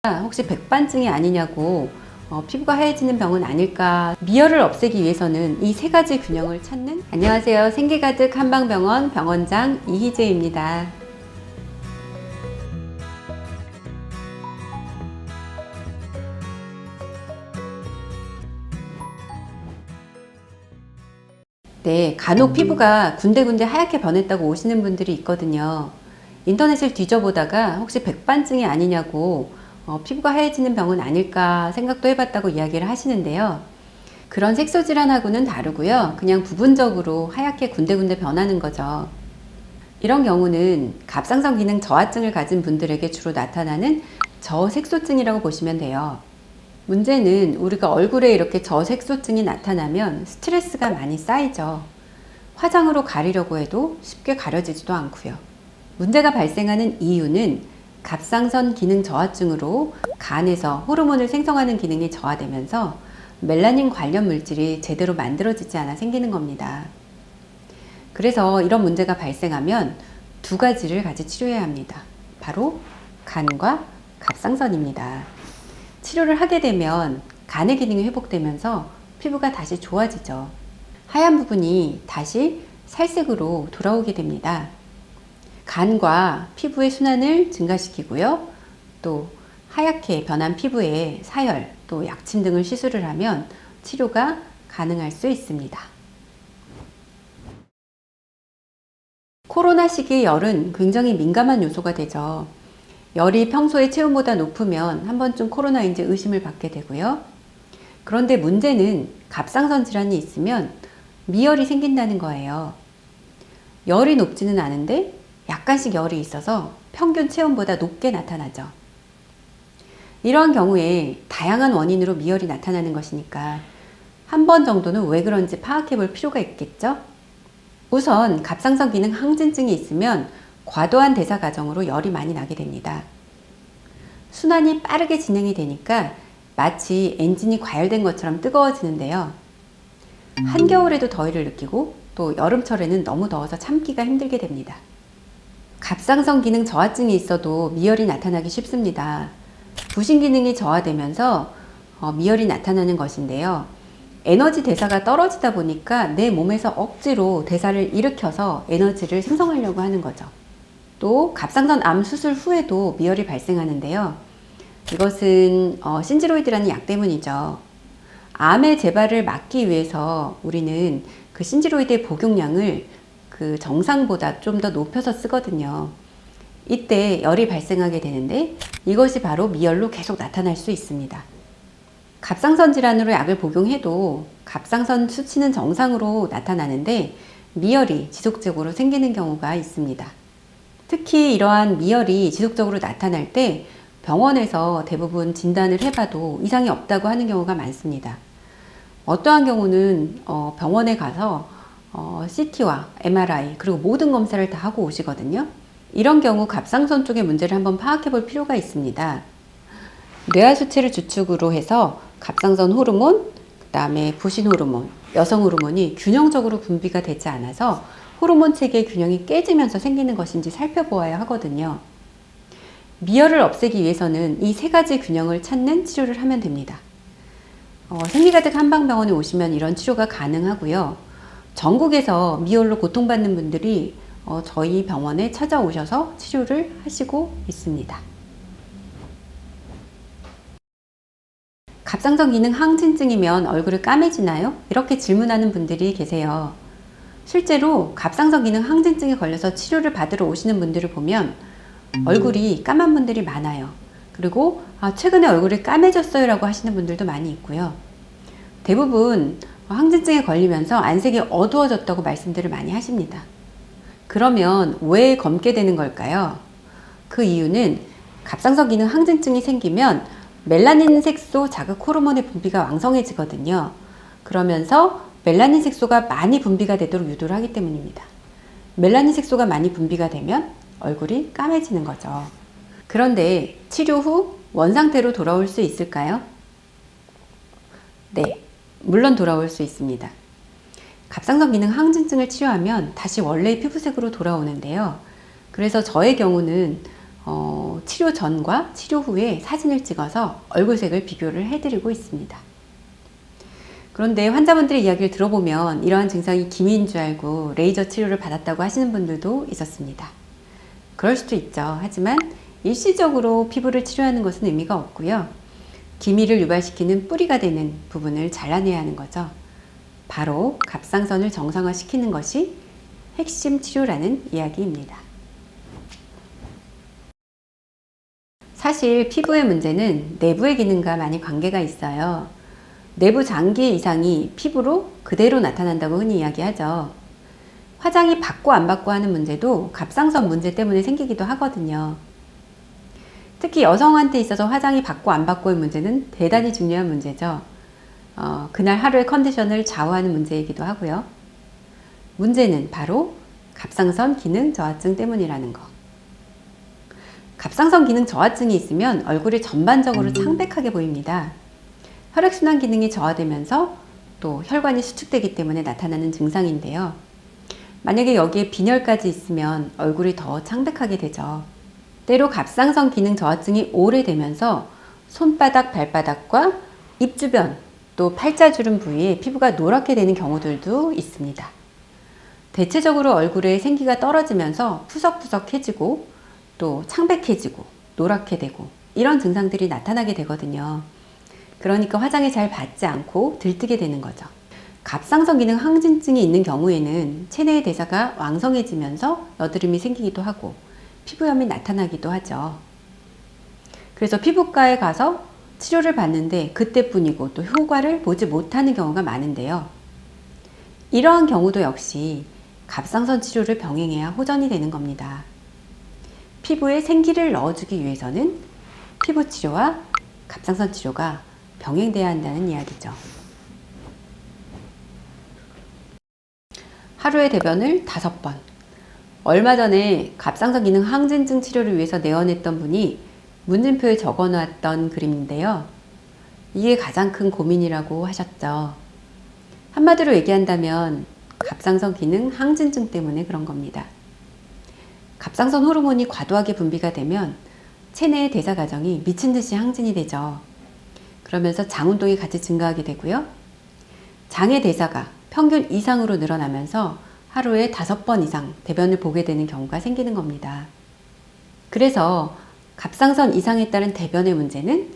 혹시 백반증이 아니냐고 피부가 하얘지는 병은 아닐까. 미열을 없애기 위해서는 이 세 가지 균형을 찾는. 안녕하세요, 생기가득 한방병원 병원장 이희재입니다. 네, 간혹 피부가 군데군데 하얗게 변했다고 오시는 분들이 있거든요. 인터넷을 뒤져보다가 혹시 백반증이 아니냐고 피부가 하얘지는 병은 아닐까 생각도 해봤다고 이야기를 하시는데요. 그런 색소 질환하고는 다르고요. 그냥 부분적으로 하얗게 군데군데 변하는 거죠. 이런 경우는 갑상선 기능 저하증을 가진 분들에게 주로 나타나는 저색소증이라고 보시면 돼요. 문제는 우리가 얼굴에 이렇게 저색소증이 나타나면 스트레스가 많이 쌓이죠. 화장으로 가리려고 해도 쉽게 가려지지도 않고요. 문제가 발생하는 이유는 갑상선 기능 저하증으로 간에서 호르몬을 생성하는 기능이 저하되면서 멜라닌 관련 물질이 제대로 만들어지지 않아 생기는 겁니다. 그래서 이런 문제가 발생하면 두 가지를 같이 치료해야 합니다. 바로 간과 갑상선입니다. 치료를 하게 되면 간의 기능이 회복되면서 피부가 다시 좋아지죠. 하얀 부분이 다시 살색으로 돌아오게 됩니다. 간과 피부의 순환을 증가시키고요. 또 하얗게 변한 피부에 사열, 또 약침 등을 시술을 하면 치료가 가능할 수 있습니다. 코로나 시기의 열은 굉장히 민감한 요소가 되죠. 열이 평소의 체온보다 높으면 한 번쯤 코로나인지 의심을 받게 되고요. 그런데 문제는 갑상선 질환이 있으면 미열이 생긴다는 거예요. 열이 높지는 않은데 약간씩 열이 있어서 평균 체온보다 높게 나타나죠. 이러한 경우에 다양한 원인으로 미열이 나타나는 것이니까 한 번 정도는 왜 그런지 파악해 볼 필요가 있겠죠? 우선 갑상선 기능 항진증이 있으면 과도한 대사 과정으로 열이 많이 나게 됩니다. 순환이 빠르게 진행이 되니까 마치 엔진이 과열된 것처럼 뜨거워지는데요. 한겨울에도 더위를 느끼고 또 여름철에는 너무 더워서 참기가 힘들게 됩니다. 갑상선 기능 저하증이 있어도 미열이 나타나기 쉽습니다. 부신 기능이 저하되면서 미열이 나타나는 것인데요. 에너지 대사가 떨어지다 보니까 내 몸에서 억지로 대사를 일으켜서 에너지를 생성하려고 하는 거죠. 또 갑상선 암 수술 후에도 미열이 발생하는데요. 이것은 신지로이드라는 약 때문이죠. 암의 재발을 막기 위해서 우리는 그 신지로이드의 복용량을 그 정상보다 좀 더 높여서 쓰거든요. 이때 열이 발생하게 되는데 이것이 바로 미열로 계속 나타날 수 있습니다. 갑상선 질환으로 약을 복용해도 갑상선 수치는 정상으로 나타나는데 미열이 지속적으로 생기는 경우가 있습니다. 특히 이러한 미열이 지속적으로 나타날 때 병원에서 대부분 진단을 해봐도 이상이 없다고 하는 경우가 많습니다. 어떠한 경우는 병원에 가서 CT와 MRI 그리고 모든 검사를 다 하고 오시거든요. 이런 경우 갑상선 쪽의 문제를 한번 파악해 볼 필요가 있습니다. 뇌하 수치를 주축으로 해서 갑상선 호르몬, 그 다음에 부신 호르몬, 여성 호르몬이 균형적으로 분비가 되지 않아서 호르몬 체계의 균형이 깨지면서 생기는 것인지 살펴보아야 하거든요. 미열을 없애기 위해서는 이 세 가지 균형을 찾는 치료를 하면 됩니다. 생기가득 한방병원에 오시면 이런 치료가 가능하고요. 전국에서 미열로 고통받는 분들이 저희 병원에 찾아오셔서 치료를 하시고 있습니다. 갑상선 기능 항진증이면 얼굴이 까매지나요? 이렇게 질문하는 분들이 계세요. 실제로 갑상선 기능 항진증에 걸려서 치료를 받으러 오시는 분들을 보면 얼굴이 까만 분들이 많아요. 그리고 최근에 얼굴이 까매졌어요 라고 하시는 분들도 많이 있고요. 대부분 항진증에 걸리면서 안색이 어두워졌다고 말씀들을 많이 하십니다. 그러면 왜 검게 되는 걸까요? 그 이유는 갑상선 기능 항진증이 생기면 멜라닌 색소 자극 호르몬의 분비가 왕성해지거든요. 그러면서 멜라닌 색소가 많이 분비가 되도록 유도를 하기 때문입니다. 멜라닌 색소가 많이 분비가 되면 얼굴이 까매지는 거죠. 그런데 치료 후 원상태로 돌아올 수 있을까요? 네, 물론 돌아올 수 있습니다. 갑상선 기능 항진증을 치료하면 다시 원래의 피부색으로 돌아오는데요. 그래서 저의 경우는 치료 전과 치료 후에 사진을 찍어서 얼굴색을 비교를 해드리고 있습니다. 그런데 환자분들의 이야기를 들어보면 이러한 증상이 기미인 줄 알고 레이저 치료를 받았다고 하시는 분들도 있었습니다. 그럴 수도 있죠. 하지만 일시적으로 피부를 치료하는 것은 의미가 없고요. 기미를 유발시키는 뿌리가 되는 부분을 잘라내야 하는 거죠. 바로 갑상선을 정상화시키는 것이 핵심 치료라는 이야기입니다. 사실 피부의 문제는 내부의 기능과 많이 관계가 있어요. 내부 장기의 이상이 피부로 그대로 나타난다고 흔히 이야기하죠. 화장이 받고 안 받고 하는 문제도 갑상선 문제 때문에 생기기도 하거든요. 특히 여성한테 있어서 화장이 받고 안 받고의 문제는 대단히 중요한 문제죠. 그날 하루의 컨디션을 좌우하는 문제이기도 하고요. 문제는 바로 갑상선 기능 저하증 때문이라는 거. 갑상선 기능 저하증이 있으면 얼굴이 전반적으로 창백하게 보입니다. 혈액순환 기능이 저하되면서 또 혈관이 수축되기 때문에 나타나는 증상인데요. 만약에 여기에 빈혈까지 있으면 얼굴이 더 창백하게 되죠. 때로 갑상선 기능 저하증이 오래되면서 손바닥, 발바닥과 입 주변 또 팔자주름 부위에 피부가 노랗게 되는 경우들도 있습니다. 대체적으로 얼굴에 생기가 떨어지면서 푸석푸석해지고 또 창백해지고 노랗게 되고 이런 증상들이 나타나게 되거든요. 그러니까 화장이 잘 받지 않고 들뜨게 되는 거죠. 갑상선 기능 항진증이 있는 경우에는 체내의 대사가 왕성해지면서 여드름이 생기기도 하고 피부염이 나타나기도 하죠. 그래서 피부과에 가서 치료를 받는데 그때뿐이고 또 효과를 보지 못하는 경우가 많은데요. 이러한 경우도 역시 갑상선 치료를 병행해야 호전이 되는 겁니다. 피부에 생기를 넣어주기 위해서는 피부 치료와 갑상선 치료가 병행돼야 한다는 이야기죠. 하루에 대변을 5번. 얼마 전에 갑상선 기능 항진증 치료를 위해서 내원했던 분이 문진표에 적어 놨던 글인데요. 이게 가장 큰 고민이라고 하셨죠. 한마디로 얘기한다면 갑상선 기능 항진증 때문에 그런 겁니다. 갑상선 호르몬이 과도하게 분비가 되면 체내의 대사 과정이 미친 듯이 항진이 되죠. 그러면서 장 운동이 같이 증가하게 되고요. 장의 대사가 평균 이상으로 늘어나면서 하루에 5번 이상 대변을 보게 되는 경우가 생기는 겁니다. 그래서 갑상선 이상에 따른 대변의 문제는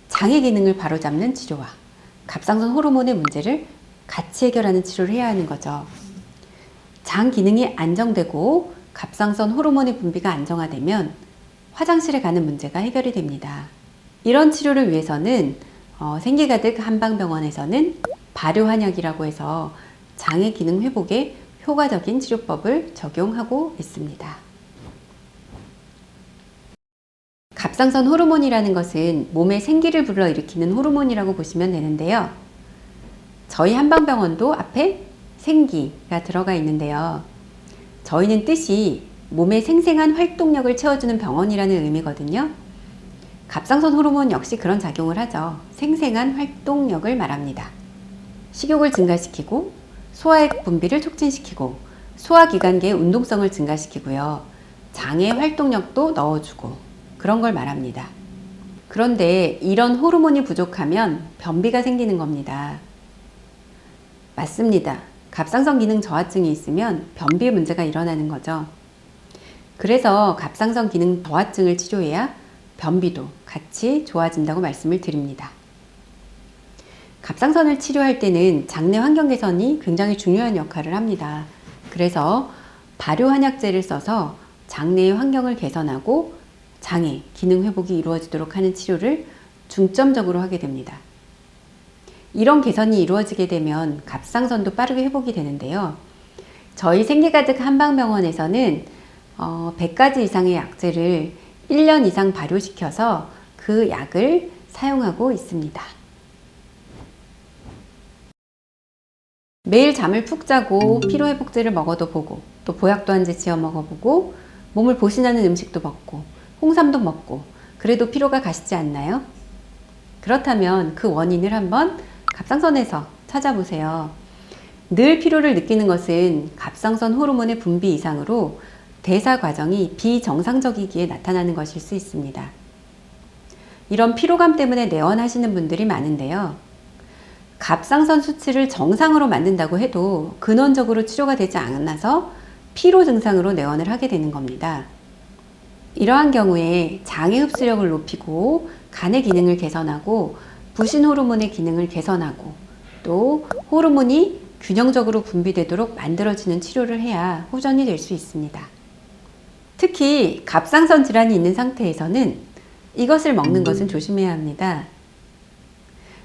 장의 기능을 바로잡는 치료와 갑상선 호르몬의 문제를 같이 해결하는 치료를 해야 하는 거죠. 장 기능이 안정되고 갑상선 호르몬의 분비가 안정화되면 화장실에 가는 문제가 해결이 됩니다. 이런 치료를 위해서는 생기가득 한방병원에서는 발효한약이라고 해서 장의 기능 회복에 효과적인 치료법을 적용하고 있습니다. 갑상선 호르몬이라는 것은 몸에 생기를 불러일으키는 호르몬이라고 보시면 되는데요. 저희 한방병원도 앞에 생기가 들어가 있는데요. 저희는 뜻이 몸의 생생한 활동력을 채워주는 병원이라는 의미거든요. 갑상선 호르몬 역시 그런 작용을 하죠. 생생한 활동력을 말합니다. 식욕을 증가시키고 소화액 분비를 촉진시키고 소화기관계의 운동성을 증가시키고요. 장의 활동력도 넣어주고 그런 걸 말합니다. 그런데 이런 호르몬이 부족하면 변비가 생기는 겁니다. 맞습니다. 갑상선 기능 저하증이 있으면 변비의 문제가 일어나는 거죠. 그래서 갑상선 기능 저하증을 치료해야 변비도 같이 좋아진다고 말씀을 드립니다. 갑상선을 치료할 때는 장내 환경 개선이 굉장히 중요한 역할을 합니다. 그래서 발효한약제를 써서 장내의 환경을 개선하고 장의 기능 회복이 이루어지도록 하는 치료를 중점적으로 하게 됩니다. 이런 개선이 이루어지게 되면 갑상선도 빠르게 회복이 되는데요. 저희 생기가득 한방병원에서는 100가지 이상의 약제를 1년 이상 발효시켜서 그 약을 사용하고 있습니다. 매일 잠을 푹 자고 피로회복제를 먹어도 보고 또 보약도 한 제 지어 먹어보고 몸을 보신하는 음식도 먹고 홍삼도 먹고 그래도 피로가 가시지 않나요? 그렇다면 그 원인을 한번 갑상선에서 찾아보세요. 늘 피로를 느끼는 것은 갑상선 호르몬의 분비 이상으로 대사 과정이 비정상적이기에 나타나는 것일 수 있습니다. 이런 피로감 때문에 내원하시는 분들이 많은데요. 갑상선 수치를 정상으로 만든다고 해도 근원적으로 치료가 되지 않아서 피로 증상으로 내원을 하게 되는 겁니다. 이러한 경우에 장의 흡수력을 높이고 간의 기능을 개선하고 부신 호르몬의 기능을 개선하고 또 호르몬이 균형적으로 분비되도록 만들어지는 치료를 해야 호전이 될 수 있습니다. 특히 갑상선 질환이 있는 상태에서는 이것을 먹는 것은 조심해야 합니다.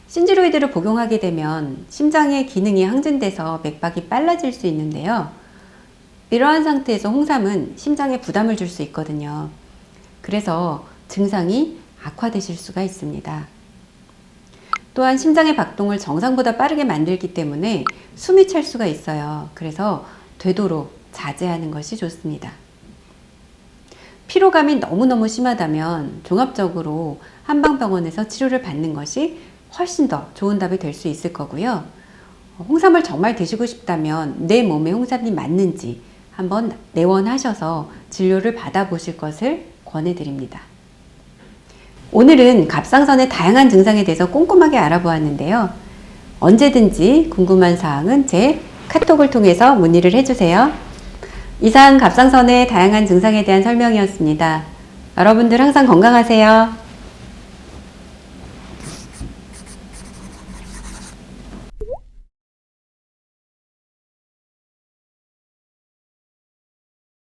신지로이드를 복용하게 되면 심장의 기능이 항진돼서 맥박이 빨라질 수 있는데요. 이러한 상태에서 홍삼은 심장에 부담을 줄 수 있거든요. 그래서 증상이 악화되실 수가 있습니다. 또한 심장의 박동을 정상보다 빠르게 만들기 때문에 숨이 찰 수가 있어요. 그래서 되도록 자제하는 것이 좋습니다. 피로감이 너무너무 심하다면 종합적으로 한방병원에서 치료를 받는 것이 훨씬 더 좋은 답이 될 수 있을 거고요. 홍삼을 정말 드시고 싶다면 내 몸에 홍삼이 맞는지 한번 내원하셔서 진료를 받아보실 것을 권해드립니다. 오늘은 갑상선의 다양한 증상에 대해서 꼼꼼하게 알아보았는데요. 언제든지 궁금한 사항은 제 카톡을 통해서 문의를 해주세요. 이상 갑상선의 다양한 증상에 대한 설명이었습니다. 여러분들 항상 건강하세요.